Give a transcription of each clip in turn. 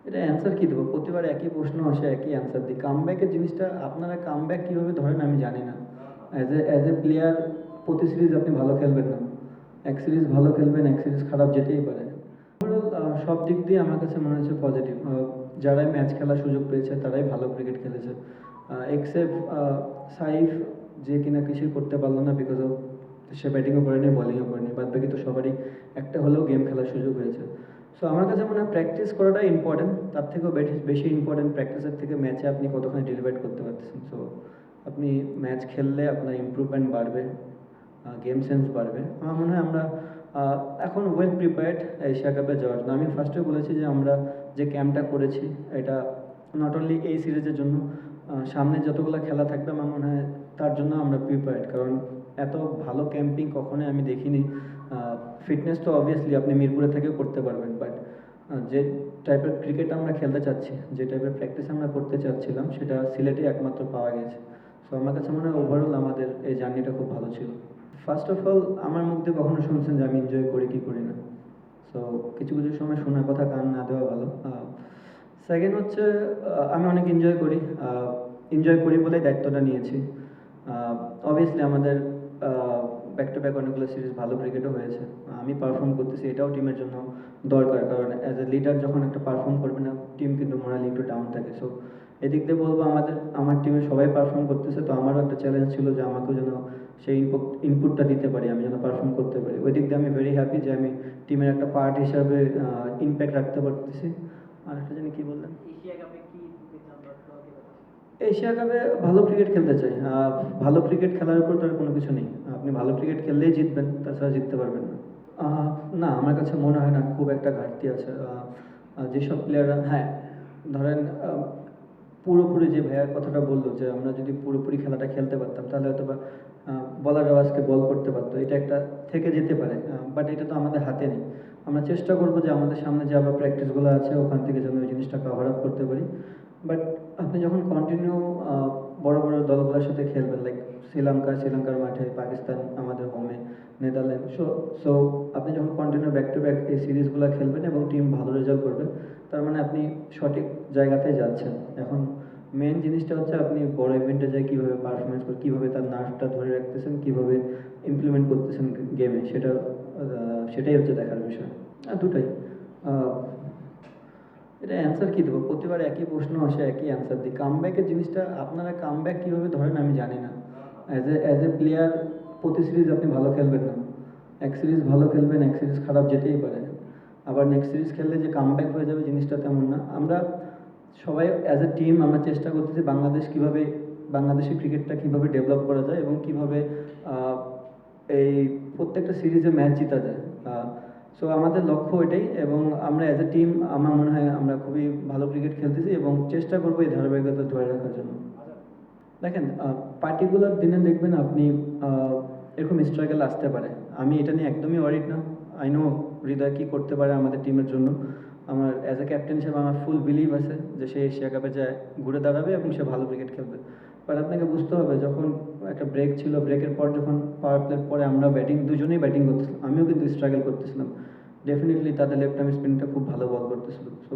এটা অ্যান্সার কী দেবো? প্রতিবার একই প্রশ্ন আসে, একই অ্যান্সার দিই। কামব্যাকের জিনিসটা আপনারা কামব্যাক কীভাবে ধরেন আমি জানি না। অ্যাজ এ প্লেয়ার প্রতি সিরিজ আপনি ভালো খেলবেন না। এক সিরিজ ভালো খেলবেন, এক সিরিজ খারাপ যেতেই পারে। ওভারঅল সব দিক দিয়ে আমার কাছে মনে হচ্ছে পজিটিভ। যারাই ম্যাচ খেলার সুযোগ পেয়েছে তারাই ভালো ক্রিকেট খেলেছে। এক্সেপ্ট সাইফ, যে কিনা কিছুই করতে পারলো না বিকজ অফ সে ব্যাটিংও করেনি, বলিংও করেনি। বাদ বাকি তো সবারই একটা হলেও গেম খেলার সুযোগ হয়েছে। সো আমার কাছে মনে হয় প্র্যাকটিস করাটাই ইম্পর্টেন্ট। তার থেকেও বেশি ইম্পর্টেন্ট প্র্যাকটিসের থেকে ম্যাচে আপনি কতখানি ডেলিভার করতে পারতেছেন। সো আপনি ম্যাচ খেললে আপনার ইমপ্রুভমেন্ট বাড়বে, গেম সেন্স বাড়বে। আমার মনে হয় আমরা এখন ওয়েল প্রিপেয়ার্ড এশিয়া কাপে যাওয়ার জন্য। আমি ফার্স্টে বলেছি যে আমরা যে ক্যাম্পটা করেছি এটা নট অনলি এই সিরিজের জন্য, সামনে যতগুলো খেলা থাকবে আমার মনে হয় তার জন্য আমরা প্রিপেয়ার্ড। কারণ এত ভালো ক্যাম্পিং কখনোই আমি দেখিনি। ফিটনেস তো অবভিয়াসলি আপনি মিরপুরে থেকেও করতে পারবেন, বাট যে টাইপের ক্রিকেট আমরা খেলতে চাচ্ছি, যে টাইপের প্র্যাকটিস আমরা করতে চাচ্ছিলাম, সেটা সিলেটে একমাত্র পাওয়া গেছে। সো আমার কাছে মনে হয় ওভারঅল আমাদের এই জার্নিটা খুব ভালো ছিল। ফার্স্ট অফ অল আমার মুখ দিয়ে কখনো শুনছেন যে আমি এনজয় করি কি করি না। সো কিছু কিছু সময় শোনার কথা কান না দেওয়া ভালো। সেকেন্ড হচ্ছে আমি অনেক এনজয় করি বলেই দায়িত্বটা নিয়েছি। অবভিয়াসলি আমাদের ব্যাক টু ব্যাক অনেকগুলো সিরিজ ভালো ক্রিকেটও হয়েছে। আমি পারফর্ম করতেছি, এটাও টিমের জন্য দরকার। কারণ অ্যাজ এ লিডার যখন একটা পারফর্ম করবে না, টিম কিন্তু মোরালি একটু ডাউন থাকে। সো এদিক দিয়ে বলবো আমার টিমে সবাই পারফর্ম করতেছে, তো আমারও একটা চ্যালেঞ্জ ছিল যে আমাকেও যেন সেই ইনপুটটা দিতে পারি, আমি যেন পারফর্ম করতে পারি। ওই দিক দিয়ে আমি ভেরি হ্যাপি যে আমি টিমের একটা পার্ট হিসাবে ইম্প্যাক্ট রাখতে পারতেছি। আর একটা জানি কী বললেন, এশিয়া কাপে ভালো ক্রিকেট খেলতে চাই। ভালো ক্রিকেট খেলার উপর তো আর কোনো কিছু নেই। আপনি ভালো ক্রিকেট খেললেই জিতবেন, তাছাড়া জিততে পারবেন না। না, আমার কাছে মনে হয় না খুব একটা ঘাটতি আছে। যেসব প্লেয়াররা, হ্যাঁ, ধরেন পুরোপুরি যে ভাইয়ার কথাটা বললো যে আমরা যদি পুরোপুরি খেলাটা খেলতে পারতাম তাহলে হয়তো বা বলাররাও আজকে বল করতে পারতো, এটা একটা থেকে যেতে পারে। বাট এটা তো আমাদের হাতে নেই। আমরা চেষ্টা করবো যে আমাদের সামনে যে আবার প্র্যাকটিসগুলো আছে ওখান থেকে যেন ওই জিনিসটা কভার আপ করতে পারি। বাট আপনি যখন কন্টিনিউ বড় বড় দলগুলোর সাথে খেলবেন, লাইক শ্রীলঙ্কার মাঠে, পাকিস্তান আমাদের হোমে, নেদারল্যান্ড, সো আপনি যখন কন্টিনিউ ব্যাক টু ব্যাক এই সিরিজগুলো খেলবেন এবং টিম ভালো রেজাল্ট করবে, তার মানে আপনি সঠিক জায়গাতে যাচ্ছেন। এখন মেন জিনিসটা হচ্ছে আপনি বড় ইভেন্টে যাই কীভাবে পারফরমেন্স করে, কীভাবে তার নার্ভটা ধরে রাখতেছেন, কীভাবে ইমপ্লিমেন্ট করতেছেন গেমে, সেটাই হচ্ছে দেখার বিষয়। আর দুটাই। এটা অ্যান্সার কী দেবো? প্রতিবার একই প্রশ্ন আসে, একই অ্যান্সার দিই। কামব্যাকের জিনিসটা আপনারা কামব্যাক কীভাবে ধরেন আমি জানি না। অ্যাজ এ প্লেয়ার প্রতি সিরিজ আপনি ভালো খেলবেন না। এক সিরিজ ভালো খেলবেন, এক সিরিজ খারাপ যেতেই পারে। আবার নেক্সট সিরিজ খেললে যে কামব্যাক হয়ে যাবে জিনিসটা তেমন না। আমরা সবাই অ্যাজ এ টিম আমরা চেষ্টা করতেছি বাংলাদেশের ক্রিকেটটা কীভাবে ডেভেলপ করা যায় এবং কীভাবে এই প্রত্যেকটা সিরিজে ম্যাচ জিতা যায়। সো আমাদের লক্ষ্য এটাই, এবং আমরা অ্যাজ এ টিম আমার মনে হয় আমরা খুবই ভালো ক্রিকেট খেলতেছি এবং চেষ্টা করবো এই ধারাবাহিকতা ধরে রাখার জন্য। দেখেন, পার্টিকুলার দিনে দেখবেন আপনি এরকম স্ট্রাগল আসতে পারে। আমি এটা নিয়ে একদমই ওয়ারিড না। আই নো হৃদয় কী করতে পারে আমাদের টিমের জন্য। আমার অ্যাজ এ ক্যাপ্টেন হিসেবে আমার ফুল বিলিভ আছে যে সে এশিয়া কাপে যায় ঘুরে দাঁড়াবে এবং সে ভালো ক্রিকেট খেলবে। বাট আপনাকে বুঝতে হবে, যখন একটা ব্রেক ছিল, ব্রেকের পর যখন পাওয়ার প্লের পরে আমরা দুজনেই ব্যাটিং করতেছিলাম, আমিও কিন্তু স্ট্রাগল করতেছিলাম। ডেফিনেটলি তাদের লেফট আর্ম স্পিনটা খুব ভালো বল করতেছিল। সো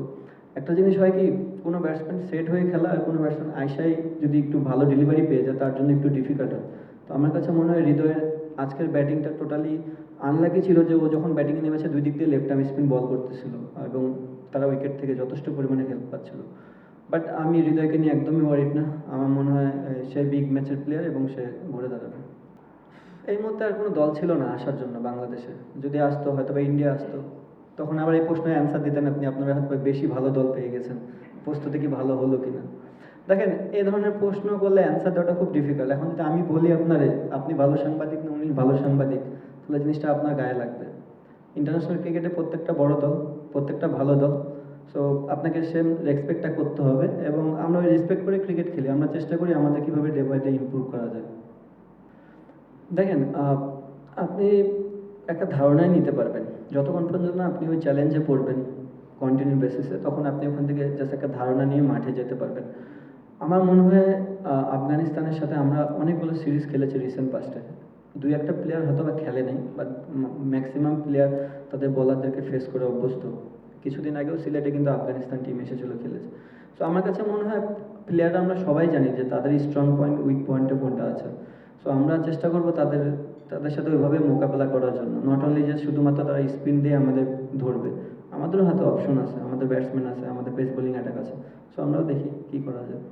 একটা জিনিস হয় কি, কোনো ব্যাটসম্যান সেট হয়ে খেলা আর কোনো ব্যাটসম্যান আইসাই যদি একটু ভালো ডেলিভারি পেয়ে যায় তার জন্য একটু ডিফিকাল্ট হয়। তো আমার কাছে মনে হয় হৃদয়ের আজকের ব্যাটিংটা টোটালি আনলাকি ছিল যে ও যখন ব্যাটিংয়ে নেমেছে দুই দিক দিয়ে লেফট আর্ম স্পিন বল করতেছিল এবং তারা উইকেট থেকে যথেষ্ট পরিমাণে হেল্প পাচ্ছিল। বাট আমি হৃদয়কে নিয়ে একদমই ওয়ারিড না। আমার মনে হয় সে বিগ ম্যাচের প্লেয়ার এবং সে ঘুরে দাঁড়াবে। এই মুহূর্তে আর কোনো দল ছিল না আসার জন্য বাংলাদেশে। যদি আসতো হয়তো বা ইন্ডিয়া আসতো, তখন আবার এই প্রশ্নের অ্যান্সার দিতেন আপনি, আপনারা হয়তো বেশি ভালো দল পেয়ে গেছেন, প্রস্তুতি কি ভালো হলো কিনা। দেখেন, এই ধরনের প্রশ্ন করলে অ্যান্সার দেওয়াটা খুব ডিফিকাল্ট। এখন যদি আমি বলি আপনারে আপনি ভালো সাংবাদিক না উনি ভালো সাংবাদিক, তাহলে জিনিসটা আপনার গায়ে লাগবে। ইন্টারন্যাশনাল ক্রিকেটে প্রত্যেকটা বড় দল, প্রত্যেকটা ভালো দল। সো আপনাকে সেম রেসপেক্টটা করতে হবে এবং আমরা ওই রেসপেক্ট করে ক্রিকেট খেলি। আমরা চেষ্টা করি আমাদের কীভাবে ডে বাই ডে ইমপ্রুভ করা যায়। দেখেন, আপনি একটা ধারণাই নিতে পারবেন যতক্ষণ পর্যন্ত না আপনি ওই চ্যালেঞ্জে পড়বেন কন্টিনিউ বেসিসে, তখন আপনি ওখান থেকে জাস্ট একটা ধারণা নিয়ে মাঠে যেতে পারবেন। আমার মনে হয় আফগানিস্তানের সাথে আমরা অনেকগুলো সিরিজ খেলেছি রিসেন্ট পাস্টে। দুই একটা প্লেয়ার হয়তো বা খেলে নেই, বাট ম্যাক্সিমাম প্লেয়ার তাদের বোলারদেরকে ফেস করে অভ্যস্ত। কিছুদিন আগেও সিলেটে কিন্তু আফগানিস্তান টিম এসেছিল খেলেছে। সো আমার কাছে মনে হয় প্লেয়াররা আমরা সবাই জানি যে তাদের স্ট্রং পয়েন্ট উইক পয়েন্টে কোনটা আছে। সো আমরা চেষ্টা করব তাদের তাদের সাথে ওইভাবে মোকাবেলা করার জন্য, নট অনলি যে শুধুমাত্র তারা স্পিন দিয়ে আমাদের ধরবে, আমাদেরও হাতে অপশন আছে, আমাদের ব্যাটসম্যান আছে, আমাদের পেস বোলিং অ্যাটাক আছে। সো আমরাও দেখি কী করা যায়।